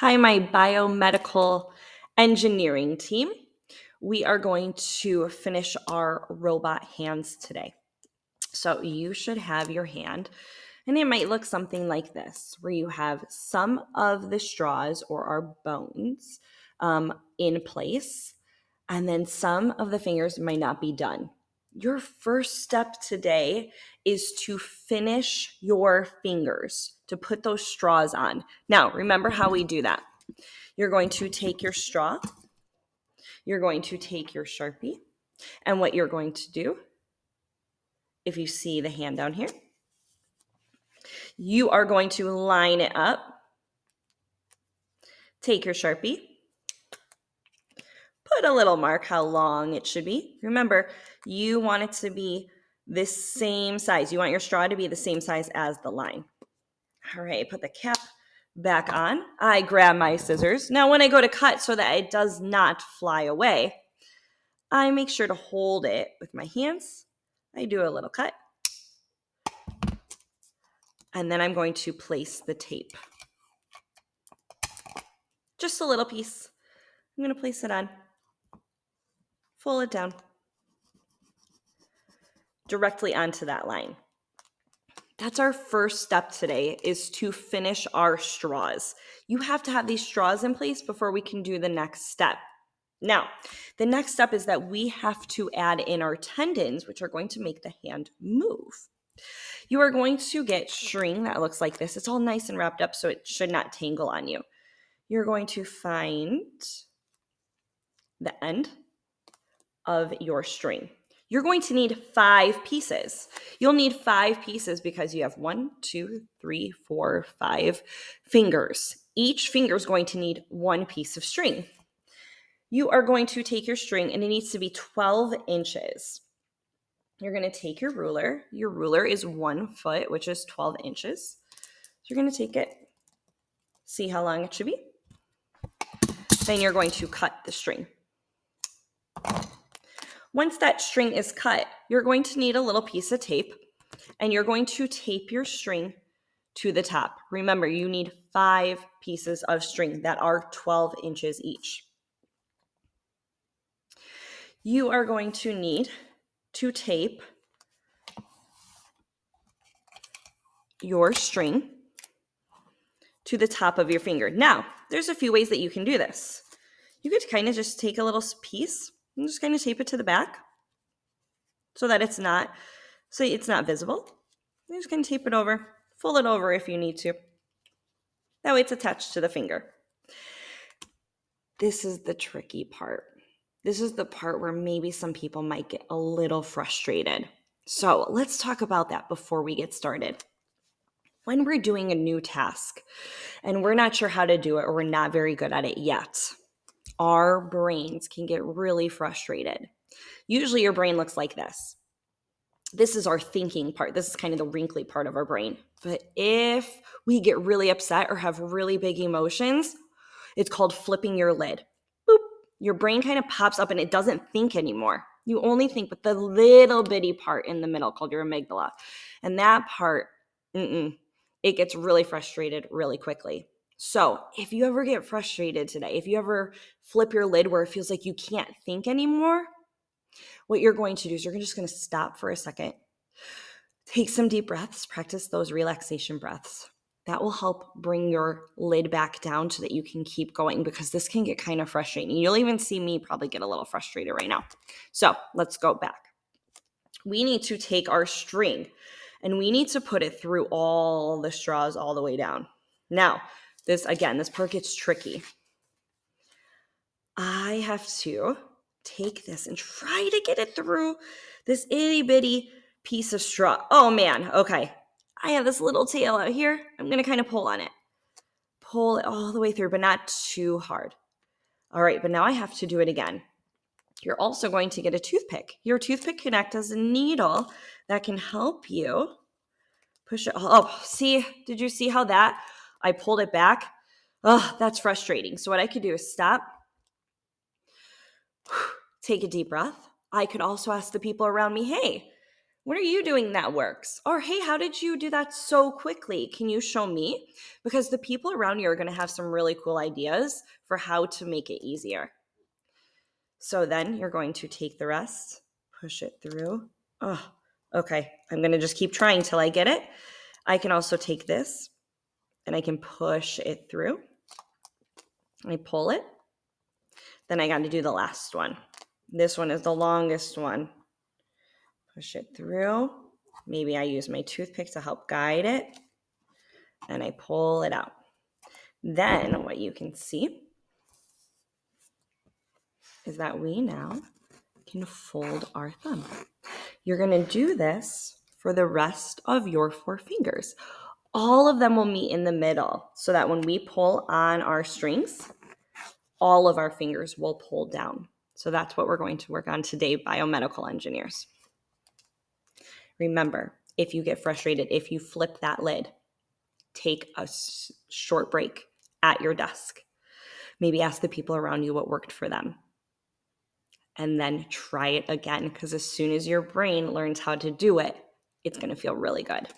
Hi, my biomedical engineering team. We are going to finish our robot hands today. So you should have your hand, and it might look something like this, where you have some of the straws or our bones in place, and then some of the fingers might not be done. Your first step today is to finish your fingers, to put those straws on. Now, remember how we do that. You're going to take your straw, you're going to take your Sharpie, and what you're going to do, if you see the hand down here, you are going to line it up, take your Sharpie, put a little mark how long it should be. Remember, you want it to be this same size. You want your straw to be the same size as the line. All right, put the cap back on. I grab my scissors. Now, when I go to cut so that it does not fly away, I make sure to hold it with my hands. I do a little cut. And then I'm going to place the tape. Just a little piece. I'm going to place it on. Fold it down. Directly onto that line. That's our first step today, is to finish our straws. You have to have these straws in place before we can do the next step. Now, the next step is that we have to add in our tendons, which are going to make the hand move. You are going to get string that looks like this. It's all nice and wrapped up, so it should not tangle on you. You're going to find the end of your string. You're going to need 5 pieces. You'll need 5 pieces because you have 1, 2, 3, 4, 5 fingers. Each finger is going to need 1 piece of string. You are going to take your string, and it needs to be 12 inches. You're going to take your ruler. Your ruler is 1 foot, which is 12 inches. So you're going to take it, see how long it should be. Then you're going to cut the string. Once that string is cut, you're going to need a little piece of tape, and you're going to tape your string to the top. Remember, you need 5 pieces of string that are 12 inches each. You are going to need to tape your string to the top of your finger. Now, there's a few ways that you can do this. You could kind of just take a little piece and just kind of tape it to the back so that it's not visible. You're just going to tape it over, fold it over if you need to. That way it's attached to the finger. This is the tricky part. This is the part where maybe some people might get a little frustrated. So let's talk about that before we get started. When we're doing a new task and we're not sure how to do it, or we're not very good at it yet, our brains can get really frustrated. Usually your brain looks like this. This is our thinking part. This is kind of the wrinkly part of our brain. But if we get really upset or have really big emotions, it's called flipping your lid. Boop. Your brain kind of pops up and it doesn't think anymore. You only think with the little bitty part in the middle called your amygdala. And that part, it gets really frustrated really quickly. So if you ever get frustrated today, if you ever flip your lid where it feels like you can't think anymore, what you're going to do is you're just going to stop for a second, take some deep breaths, practice those relaxation breaths. That will help bring your lid back down so that you can keep going, because this can get kind of frustrating. You'll even see me probably get a little frustrated right now. So let's go back. We need to take our string and we need to put it through all the straws all the way down. Now, this part gets tricky. I have to take this and try to get it through this itty bitty piece of straw. Oh man, okay. I have this little tail out here. I'm going to kind of pull on it. Pull it all the way through, but not too hard. All right, but now I have to do it again. You're also going to get a toothpick. Your toothpick can act as a needle that can help you push it. Oh, see, did you see how I pulled it back? Oh, that's frustrating. So what I could do is stop, take a deep breath. I could also ask the people around me, hey, What are you doing that works? Or, hey, how did you do that so quickly? Can you show me? Because the people around you are going to have some really cool ideas for how to make it easier. So then you're going to take the rest, push it through. Oh, okay. I'm going to just keep trying till I get it. I can also take this and I can push it through. I pull it. Then I got to do the last one. This one is the longest one. Push it through. Maybe I use my toothpick to help guide it. And I pull it out. Then what you can see is that we now can fold our thumb. You're going to do this for the rest of your 4 fingers. All of them will meet in the middle so that when we pull on our strings, all of our fingers will pull down. So that's what we're going to work on today, biomedical engineers. Remember, if you get frustrated, if you flip that lid, take a short break at your desk. Maybe ask the people around you what worked for them. And then try it again, because as soon as your brain learns how to do it, it's going to feel really good.